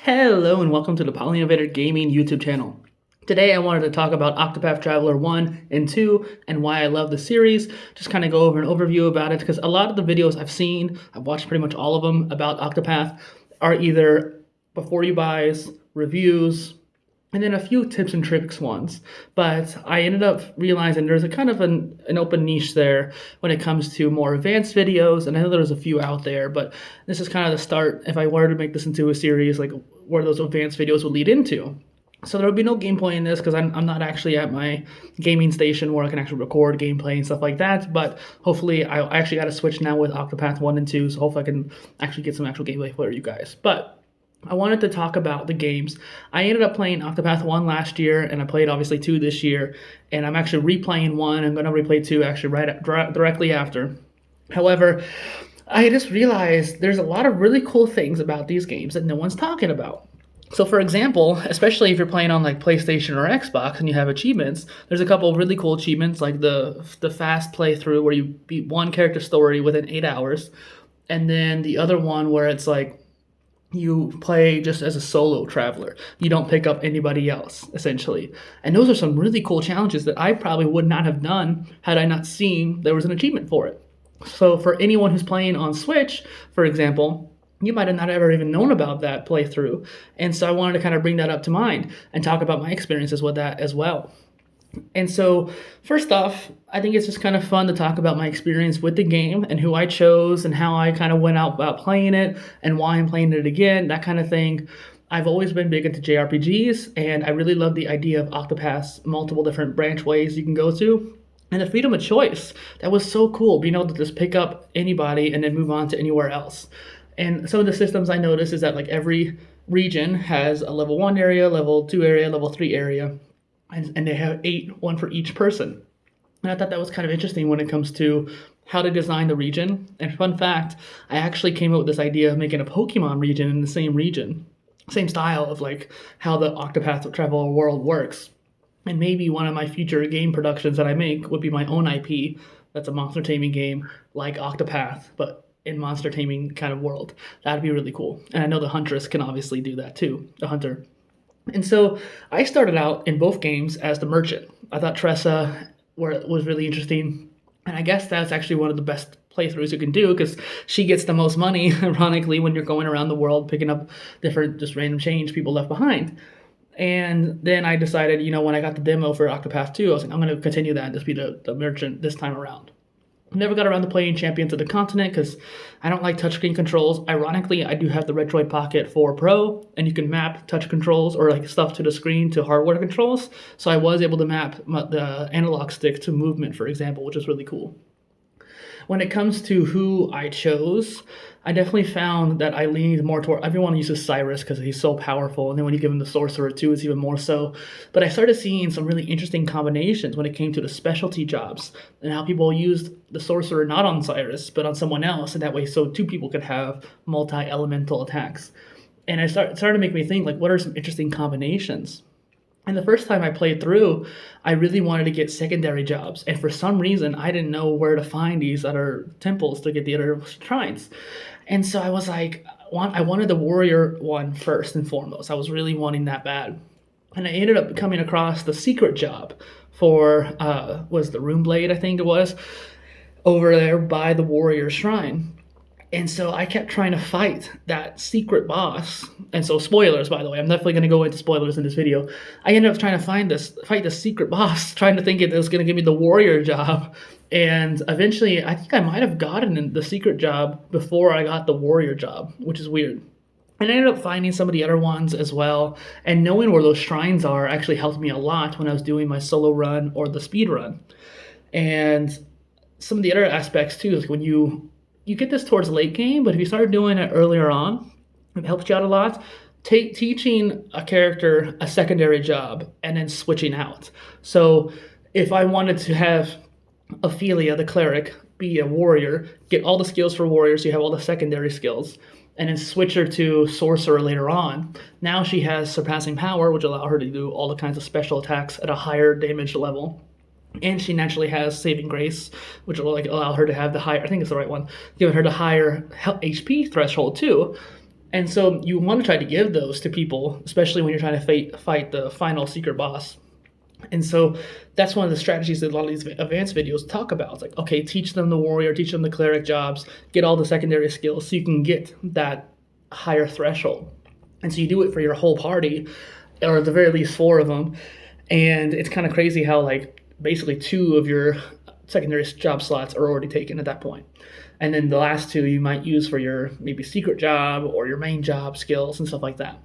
Hello and welcome to the Polyinnovator Gaming YouTube channel. Today I wanted to talk about Octopath Traveler 1 and 2 and why I love the series. Just kind of go over an overview about it because a lot of the videos I've seen, I've watched pretty much all of them about Octopath, are either before you buys, reviews, and then a few tips and tricks ones. But I ended up realizing there's a kind of an open niche there when it comes to more advanced videos, and I know there's a few out there, but this is kind of the start if I were to make this into a series, like where those advanced videos would lead into. So there would be no gameplay in this because I'm not actually at my gaming station where I can actually record gameplay and stuff like that, but hopefully I actually got a Switch now with Octopath 1 and 2, so hopefully I can actually get some actual gameplay for you guys. But I wanted to talk about the games. I ended up playing Octopath 1 last year, and I played obviously 2 this year, and I'm actually replaying 1. I'm going to replay 2 actually directly after. However, I just realized there's a lot of really cool things about these games that no one's talking about. So for example, especially if you're playing on like PlayStation or Xbox and you have achievements, there's a couple of really cool achievements like the fast playthrough where you beat one character story within 8 hours, and then the other one where it's like you play just as a solo traveler. You don't pick up anybody else, essentially. And those are some really cool challenges that I probably would not have done had I not seen there was an achievement for it. So for anyone who's playing on Switch, for example, you might have not ever even known about that playthrough. And so I wanted to kind of bring that up to mind and talk about my experiences with that as well. And so, first off, I think it's just kind of fun to talk about my experience with the game and who I chose and how I kind of went out about playing it and why I'm playing it again, that kind of thing. I've always been big into JRPGs, and I really love the idea of Octopath's multiple different branch ways you can go to. And the freedom of choice, that was so cool, being able to just pick up anybody and then move on to anywhere else. And some of the systems I noticed is that like every region has a level 1 area, level 2 area, level 3 area. And they have 8, one for each person. And I thought that was kind of interesting when it comes to how to design the region. And fun fact, I actually came up with this idea of making a Pokemon region in the same region. Same style of like how the Octopath Traveler world works. And maybe one of my future game productions that I make would be my own IP. That's a monster taming game like Octopath, but in monster taming kind of world. That'd be really cool. And I know the Huntress can obviously do that too, the Hunter. And so I started out in both games as the merchant. I thought Tressa was really interesting. And I guess that's actually one of the best playthroughs you can do because she gets the most money, ironically, when you're going around the world picking up different, just random change people left behind. And then I decided, when I got the demo for Octopath 2, I was like, I'm going to continue that and just be the merchant this time around. Never got around to playing Champions of the Continent because I don't like touchscreen controls. Ironically, I do have the Retroid Pocket 4 Pro, and you can map touch controls or like stuff to the screen to hardware controls. So I was able to map the analog stick to movement, for example, which is really cool. When it comes to who I chose, I definitely found that I leaned more toward, everyone uses Cyrus because he's so powerful, and then when you give him the Sorcerer too, it's even more so. But I started seeing some really interesting combinations when it came to the specialty jobs, and how people used the Sorcerer not on Cyrus, but on someone else, and that way so 2 people could have multi-elemental attacks. And it started to make me think, like, what are some interesting combinations? And the first time I played through, I really wanted to get secondary jobs. And for some reason, I didn't know where to find these other temples to get the other shrines. And so I was like, I wanted the warrior one first and foremost. I was really wanting that bad. And I ended up coming across the secret job for, was the Rune Blade, I think it was, over there by the warrior shrine. And so I kept trying to fight that secret boss. And so spoilers, by the way, I'm definitely going to go into spoilers in this video. I ended up trying to fight this secret boss, trying to think it was going to give me the warrior job. And eventually, I think I might have gotten the secret job before I got the warrior job, which is weird. And I ended up finding some of the other ones as well. And knowing where those shrines are actually helped me a lot when I was doing my solo run or the speed run. And some of the other aspects too is when you get this towards late game, but if you start doing it earlier on, it helps you out a lot. Teaching a character a secondary job and then switching out. So if I wanted to have Ophelia, the cleric, be a warrior, get all the skills for warriors, so you have all the secondary skills, and then switch her to sorcerer later on. Now she has surpassing power, which allow her to do all the kinds of special attacks at a higher damage level. And she naturally has saving grace, which will allow her to have the higher, I think it's the right one, giving her the higher HP threshold too. And so you want to try to give those to people, especially when you're trying to fight the final secret boss. And so that's one of the strategies that a lot of these advanced videos talk about. It's like, okay, teach them the warrior, teach them the cleric jobs, get all the secondary skills so you can get that higher threshold. And so you do it for your whole party, or at the very least 4 of them. And it's kind of crazy how like basically 2 of your secondary job slots are already taken at that point. And then the last 2 you might use for your maybe secret job or your main job skills and stuff like that.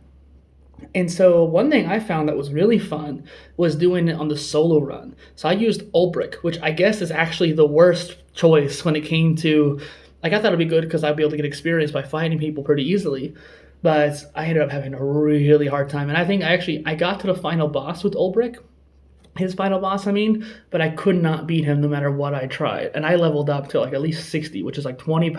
And so one thing I found that was really fun was doing it on the solo run. So I used Ulbrich, which I guess is actually the worst choice when it came to, like, I thought it'd be good because I'd be able to get experience by fighting people pretty easily. But I ended up having a really hard time. And I think I got to the final boss with Ulbrich, his final boss, but I could not beat him no matter what I tried. And I leveled up to like at least 60, which is like 20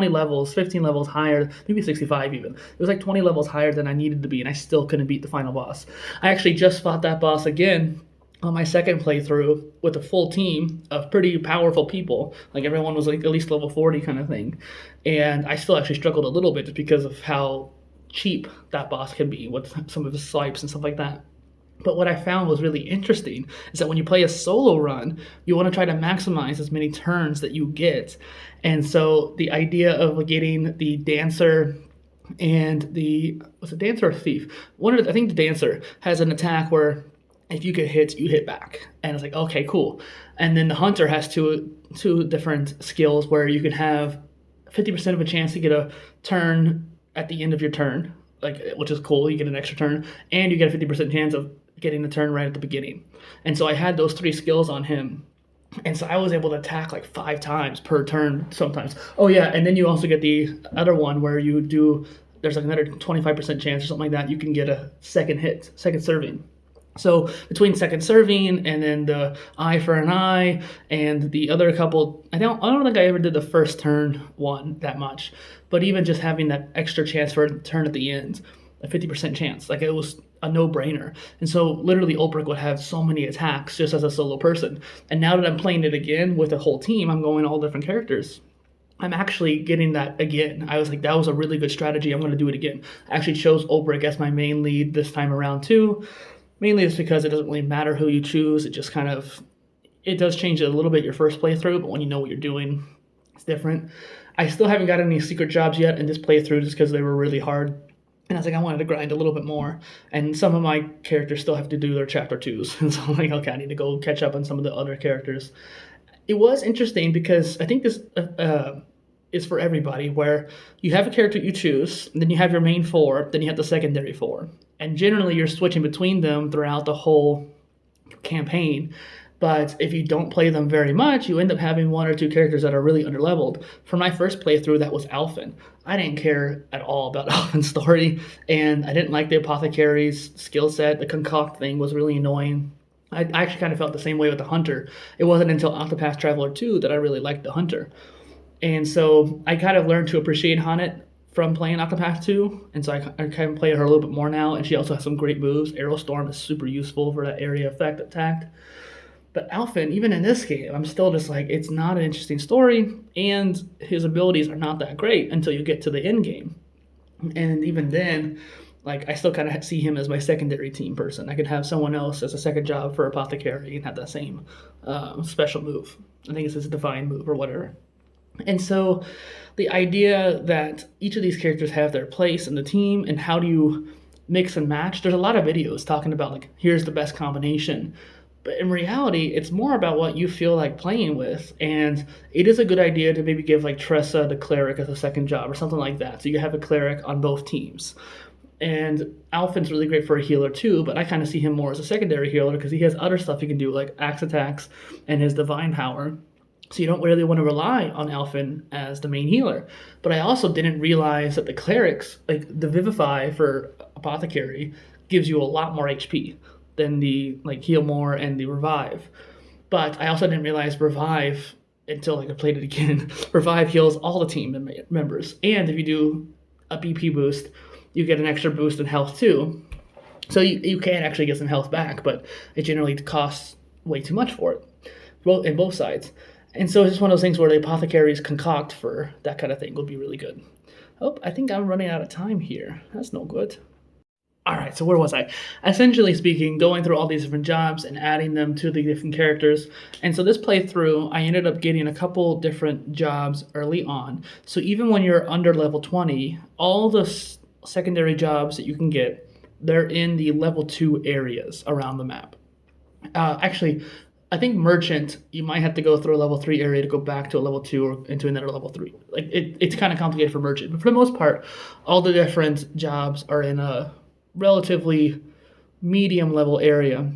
levels, 15 levels higher, maybe 65 even. It was like 20 levels higher than I needed to be, and I still couldn't beat the final boss. I actually just fought that boss again on my second playthrough with a full team of pretty powerful people. Like everyone was like at least level 40 kind of thing. And I still actually struggled a little bit just because of how cheap that boss can be with some of his swipes and stuff like that. But what I found was really interesting is that when you play a solo run, you want to try to maximize as many turns that you get. And so the idea of getting the dancer and was it dancer or thief? I think the dancer has an attack where if you get hit, you hit back. And it's like, okay, cool. And then the hunter has two different skills where you can have 50% of a chance to get a turn at the end of your turn, which is cool. You get an extra turn, and you get a 50% chance of getting the turn right at the beginning. And so I had those 3 skills on him. And so I was able to attack like 5 times per turn sometimes. Oh yeah, and then you also get the other one where there's like another 25% chance or something like that, you can get a second serving. So between second serving and then the eye for an eye and the other couple, I don't think I ever did the first turn one that much, but even just having that extra chance for a turn at the end, a 50% chance, like it was a no-brainer. And so literally Ulbrich would have so many attacks just as a solo person. And now that I'm playing it again with a whole team, I'm going all different characters, I'm actually getting that again. I was like, that was a really good strategy. I'm going to do it again. I actually chose Ulbrich as my main lead this time around too. Mainly it's because it doesn't really matter who you choose. It just it does change it a little bit your first playthrough, but when you know what you're doing, it's different. I still haven't got any secret jobs yet in this playthrough just because they were really hard. And I was like, I wanted to grind a little bit more. And some of my characters still have to do their chapter 2s. And so I'm like, okay, I need to go catch up on some of the other characters. It was interesting because I think this is for everybody, where you have a character you choose, and then you have your main 4, then you have the secondary 4. And generally you're switching between them throughout the whole campaign. But if you don't play them very much, you end up having 1 or 2 characters that are really underleveled. For my first playthrough, that was Alphen. I didn't care at all about Alphen's story, and I didn't like the apothecary's skill set. The concoct thing was really annoying. I actually kind of felt the same way with the Hunter. It wasn't until Octopath Traveler 2 that I really liked the Hunter. And so I kind of learned to appreciate Hanet from playing Octopath 2, and so I kind of play her a little bit more now, and she also has some great moves. Aerostorm is super useful for that area effect attack. But Alphen, even in this game, I'm still just like, it's not an interesting story, and his abilities are not that great until you get to the end game. And even then, like, I still kind of see him as my secondary team person. I could have someone else as a second job for Apothecary and have that same special move. I think it's his divine move or whatever. And so the idea that each of these characters have their place in the team and how do you mix and match, there's a lot of videos talking about, like, here's the best combination. But in reality, it's more about what you feel like playing with. And it is a good idea to maybe give, like, Tressa the cleric as a second job or something like that. So you have a cleric on both teams. And Alphen's really great for a healer too, but I kind of see him more as a secondary healer because he has other stuff he can do, like axe attacks and his divine power. So you don't really want to rely on Alphen as the main healer. But I also didn't realize that the clerics, like the Vivify for Apothecary, gives you a lot more HP than the like heal more and the revive. But I also didn't realize revive until I played it again. Revive heals all the team members. And if you do a BP boost, you get an extra boost in health too. So you can actually get some health back, but it generally costs way too much for it, in both sides. And so it's just one of those things where the apothecaries concoct for that kind of thing would be really good. Oh, I think I'm running out of time here. That's no good. All right, so where was I? Essentially speaking, going through all these different jobs and adding them to the different characters. And so this playthrough, I ended up getting a couple different jobs early on. So even when you're under level 20, all the secondary jobs that you can get, they're in the level 2 areas around the map. Actually, I think merchant, you might have to go through a level 3 area to go back to a level 2 or into another level 3. Like it's kind of complicated for merchant, but for the most part, all the different jobs are in a relatively medium level area.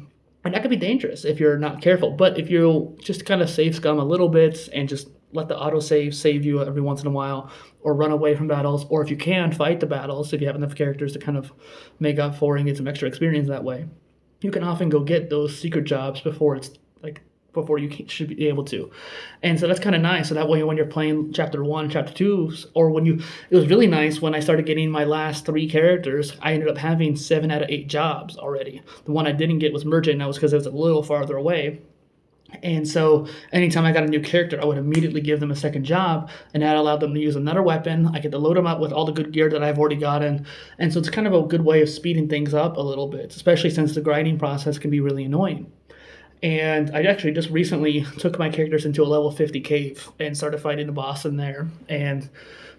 And that could be dangerous if you're not careful. But if you just kind of save scum a little bit and just let the autosave save you every once in a while, or run away from battles, or if you can, fight the battles if you have enough characters to kind of make up for and get some extra experience that way, you can often go get those secret jobs before it's like before you should be able to. And so that's kind of nice. So that way when you're playing chapter 1, chapter 2, or it was really nice when I started getting my last 3 characters, I ended up having 7 out of 8 jobs already. The one I didn't get was merchant, and that was because it was a little farther away. And so anytime I got a new character, I would immediately give them a second job, and that allowed them to use another weapon. I get to load them up with all the good gear that I've already gotten. And so it's kind of a good way of speeding things up a little bit, especially since the grinding process can be really annoying. And I actually just recently took my characters into a level 50 cave and started fighting the boss in there. And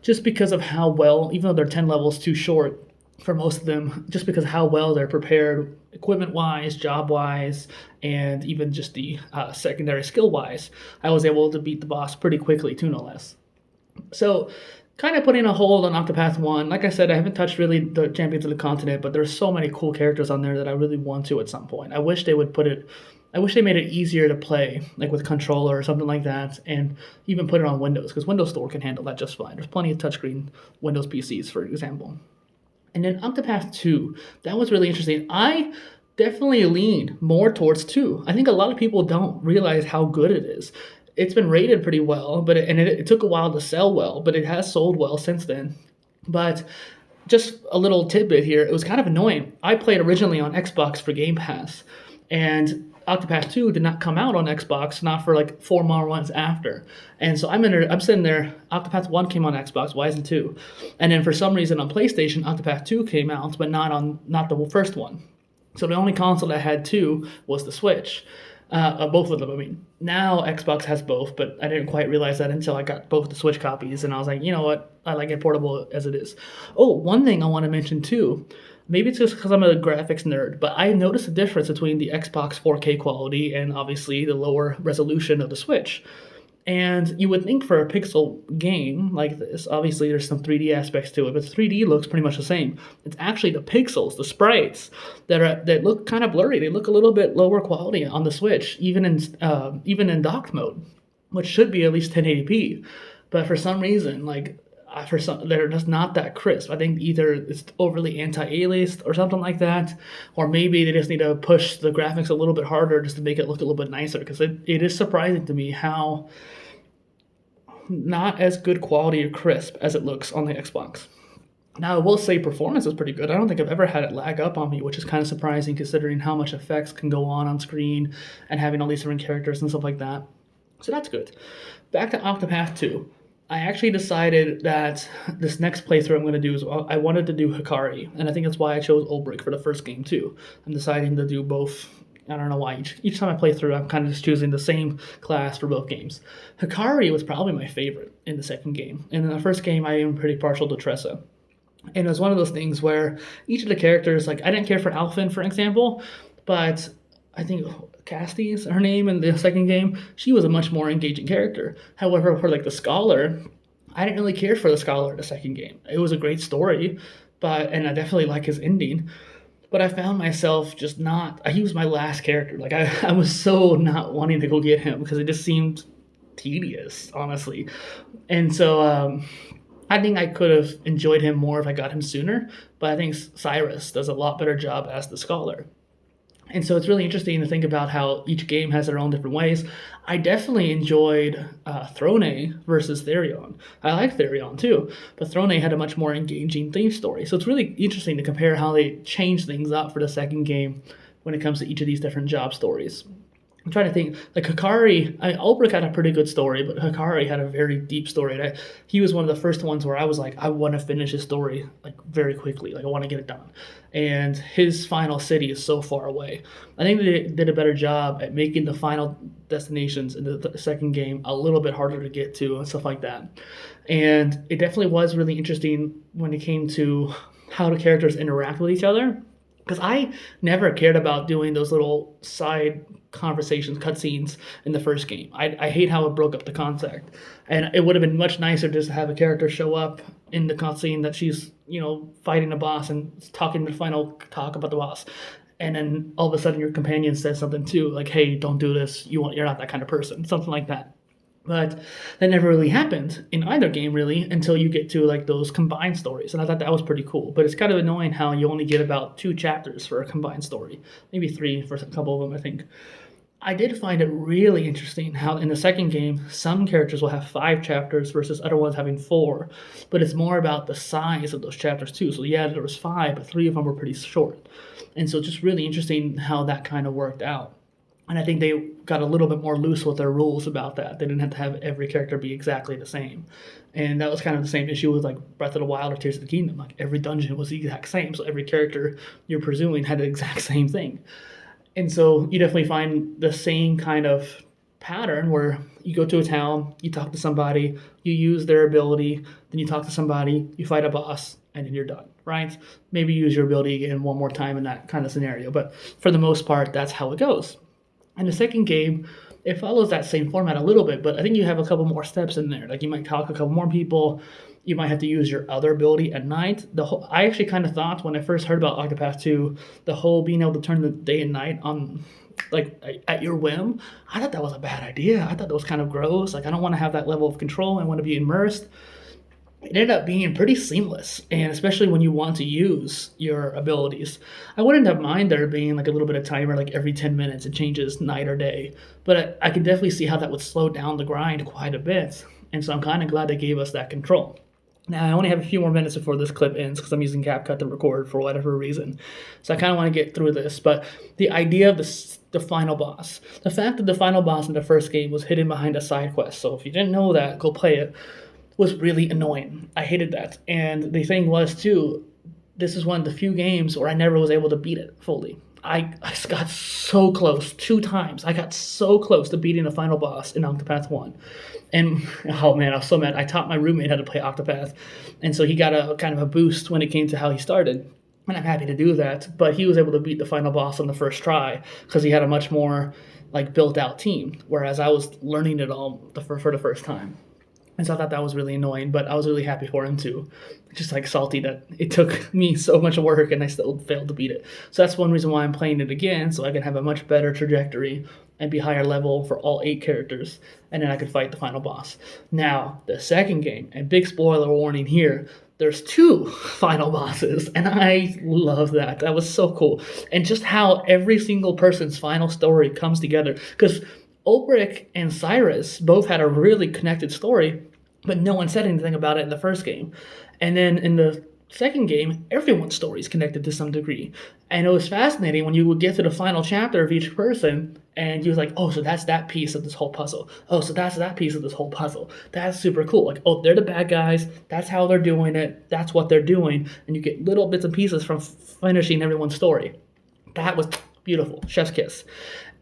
just because of how well, even though they're 10 levels too short for most of them, just because of how well they're prepared equipment-wise, job-wise, and even just the secondary skill-wise, I was able to beat the boss pretty quickly too, no less. So kind of putting a hold on Octopath 1. Like I said, I haven't touched really the Champions of the Continent, but there's so many cool characters on there that I really want to at some point. I wish they made it easier to play, like with controller or something like that, and even put it on Windows, because Windows Store can handle that just fine. There's plenty of touchscreen Windows PCs, for example. And then Octopath 2, that was really interesting. I definitely lean more towards 2. I think a lot of people don't realize how good it is. It's been rated pretty well, but it took a while to sell well, but it has sold well since then. But just a little tidbit here, it was kind of annoying. I played originally on Xbox for Game Pass, and Octopath 2 did not come out on Xbox, not for like 4 more months after. And so I'm sitting there, Octopath 1 came on Xbox, why isn't 2? And then for some reason on PlayStation, Octopath 2 came out, but not the first one. So the only console that had 2 was the Switch. Both of them, I mean. Now Xbox has both, but I didn't quite realize that until I got both the Switch copies, and I was like, you know what, I like it portable as it is. Oh, one thing I want to mention too, maybe it's just because I'm a graphics nerd, but I noticed a difference between the Xbox 4K quality and obviously the lower resolution of the Switch. And you would think for a pixel game like this, obviously there's some 3D aspects to it, but 3D looks pretty much the same. It's actually the pixels, the sprites, that look kind of blurry. They look a little bit lower quality on the Switch, even in docked mode, which should be at least 1080p. But for some reason, they're just not that crisp. I think either it's overly anti-aliased or something like that, or maybe they just need to push the graphics a little bit harder just to make it look a little bit nicer, because it is surprising to me how not as good quality or crisp as it looks on the Xbox. Now, I will say performance is pretty good. I don't think I've ever had it lag up on me, which is kind of surprising considering how much effects can go on screen and having all these different characters and stuff like that. So that's good. Back to Octopath 2. I actually decided that this next playthrough I'm going to do is I wanted to do Hikari, and I think that's why I chose Ulbrich for the first game too. I'm deciding to do both. I don't know why. Each time I play through, I'm kind of just choosing the same class for both games. Hikari was probably my favorite in the second game. And in the first game, I am pretty partial to Tressa. And it was one of those things where each of the characters, like I didn't care for Alphen, for example, but I think Cassie's her name in the second game, she was a much more engaging character. However, for like the Scholar, I didn't really care for the Scholar in the second game. It was a great story, and I definitely like his ending. But I found myself just he was my last character. Like I was so not wanting to go get him because it just seemed tedious, honestly. And so I think I could have enjoyed him more if I got him sooner, but I think Cyrus does a lot better job as the Scholar. And so it's really interesting to think about how each game has their own different ways. I definitely enjoyed Throne versus Therion. I like Therion too, but Throne had a much more engaging theme story. So it's really interesting to compare how they change things up for the second game when it comes to each of these different job stories. I'm trying to think. Like Hikari, Ulbrich had a pretty good story, but Hikari had a very deep story. And he was one of the first ones where I was like, I want to finish his story like very quickly. Like I want to get it done. And his final city is so far away. I think they did a better job at making the final destinations in the second game a little bit harder to get to and stuff like that. And it definitely was really interesting when it came to how the characters interact with each other, because I never cared about doing those little side conversations, cutscenes in the first game. I hate how it broke up the concept, and it would have been much nicer just to have a character show up in the cutscene that she's fighting a boss and talking the final talk about the boss, and then all of a sudden your companion says something too, like, "Hey, don't do this. You're not that kind of person," something like that. But that never really happened in either game, really, until you get to like those combined stories. And I thought that was pretty cool. But it's kind of annoying how you only get about 2 chapters for a combined story, maybe 3 for a couple of them, I think. I did find it really interesting how in the second game, some characters will have 5 chapters versus other ones having 4. But it's more about the size of those chapters too. So yeah, there was 5, but 3 of them were pretty short. And so just really interesting how that kind of worked out. And I think they got a little bit more loose with their rules about that. They didn't have to have every character be exactly the same. And that was kind of the same issue with like Breath of the Wild or Tears of the Kingdom. Like every dungeon was the exact same. So every character you're presuming had the exact same thing. And so you definitely find the same kind of pattern where you go to a town, you talk to somebody, you use their ability, then you talk to somebody, you fight a boss, and then you're done, right? Maybe use your ability again one more time in that kind of scenario. But for the most part, that's how it goes. And the second game, it follows that same format a little bit, but I think you have a couple more steps in there. Like you might talk to a couple more people. You might have to use your other ability at night. I actually kind of thought when I first heard about Octopath 2, the whole being able to turn the day and night on, like at your whim, I thought that was a bad idea. I thought that was kind of gross. Like I don't want to have that level of control. I want to be immersed. It ended up being pretty seamless, and especially when you want to use your abilities. I wouldn't have mind there being like a little bit of timer, like every 10 minutes it changes night or day, but I can definitely see how that would slow down the grind quite a bit, and so I'm kind of glad they gave us that control. Now, I only have a few more minutes before this clip ends because I'm using CapCut to record for whatever reason, so I kind of want to get through this, but the idea of the final boss, the fact that the final boss in the first game was hidden behind a side quest, so if you didn't know that, go play it, was really annoying. I hated that. And the thing was, too, this is one of the few games where I never was able to beat it fully. I got so close 2 times. I got so close to beating the final boss in Octopath 1. And, oh man, I was so mad. I taught my roommate how to play Octopath. And so he got a kind of a boost when it came to how he started. And I'm happy to do that. But he was able to beat the final boss on the first try because he had a much more like built out team. Whereas I was learning it all for the first time. And so I thought that was really annoying, but I was really happy for him too. Just like salty that it took me so much work and I still failed to beat it. So that's one reason why I'm playing it again, so I can have a much better trajectory and be higher level for all 8 characters, and then I could fight the final boss. Now, the second game, and big spoiler warning here, there's 2 final bosses, and I love that. That was so cool. And just how every single person's final story comes together, because Ulbrich and Cyrus both had a really connected story, but no one said anything about it in the first game. And then in the second game, everyone's story is connected to some degree. And it was fascinating when you would get to the final chapter of each person, and you was like, oh, so that's that piece of this whole puzzle. Oh, so that's that piece of this whole puzzle. That's super cool. Like, oh, they're the bad guys. That's how they're doing it. That's what they're doing. And you get little bits and pieces from finishing everyone's story. That was beautiful. Chef's kiss.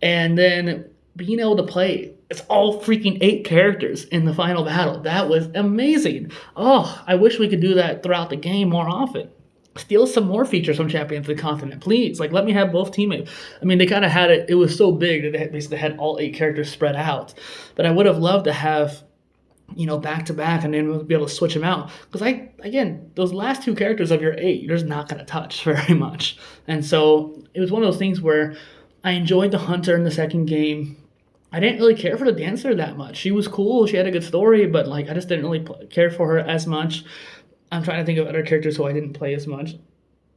And then being able to play, it's all freaking 8 characters in the final battle. That was amazing. Oh, I wish we could do that throughout the game more often. Steal some more features from Champions of the Continent, please. Like, let me have both teammates. I mean, they kind of had it. It was so big that they basically had all 8 characters spread out. But I would have loved to have, back to back, and then we'll be able to switch them out. Because those last 2 characters of your 8, you're just not going to touch very much. And so it was one of those things where I enjoyed the Hunter in the second game. I didn't really care for the dancer that much. She was cool. She had a good story, but I just didn't really care for her as much. I'm trying to think of other characters who I didn't play as much.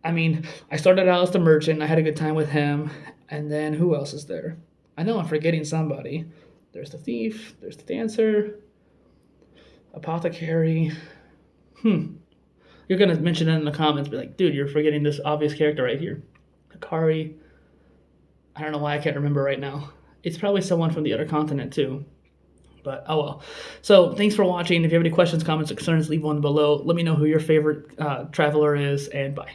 I mean, I started out as the merchant. I had a good time with him. And then who else is there? I know I'm forgetting somebody. There's the thief. There's the dancer. Apothecary. You're going to mention it in the comments. Be like, dude, you're forgetting this obvious character right here. Hikari. I don't know why I can't remember right now. It's probably someone from the other continent too. But oh well. So thanks for watching. If you have any questions, comments, or concerns, leave one below. Let me know who your favorite traveler is, and bye.